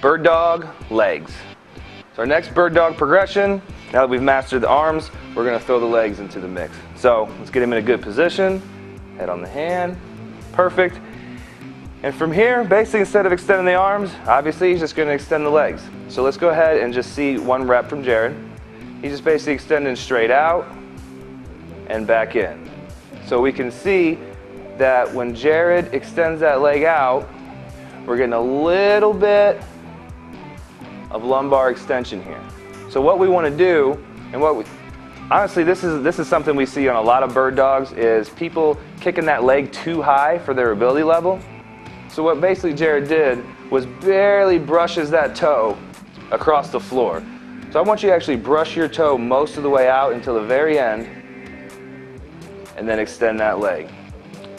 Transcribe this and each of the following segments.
bird dog legs. So our next bird dog progression, now that we've mastered the arms, we're going to throw the legs into the mix. So let's get him in a good position, head on the hand, perfect. And from here, basically instead of extending the arms, obviously he's just going to extend the legs. So let's go ahead and just see one rep from Jared. He's just basically extending straight out and back in. So we can see that when Jared extends that leg out, we're getting a little bit of lumbar extension here. So what we want to do, and honestly this is something we see on a lot of bird dogs, is people kicking that leg too high for their ability level. So what basically Jared did was barely brushes that toe across the floor. So I want you to actually brush your toe most of the way out until the very end, and then extend that leg.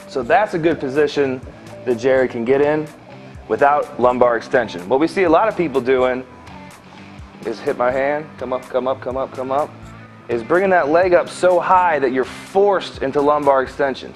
So that's a good position that Jared can get in without lumbar extension. What we see a lot of people doing is hit my hand, come up, come up, come up, come up, is bringing that leg up so high that you're forced into lumbar extension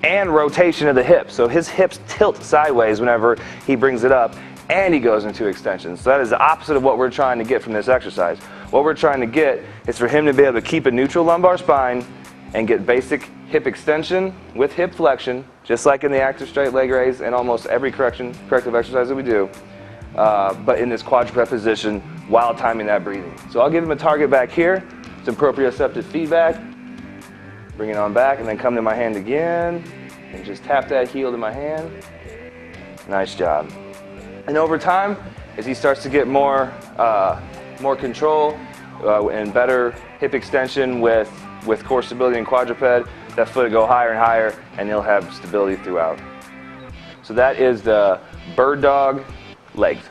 and rotation of the hips. So his hips tilt sideways whenever he brings it up, and he goes into extension. So that is the opposite of what we're trying to get from this exercise. What we're trying to get is for him to be able to keep a neutral lumbar spine and get basic hip extension with hip flexion, just like in the active straight leg raise and almost every corrective exercise that we do, but in this quadruped position while timing that breathing. So I'll give him a target back here, some proprioceptive feedback, bring it on back, and then come to my hand again, and just tap that heel to my hand. Nice job. And over time, as he starts to get more control and better hip extension with core stability and quadruped, that foot will go higher and higher, and he'll have stability throughout. So that is the bird dog legs.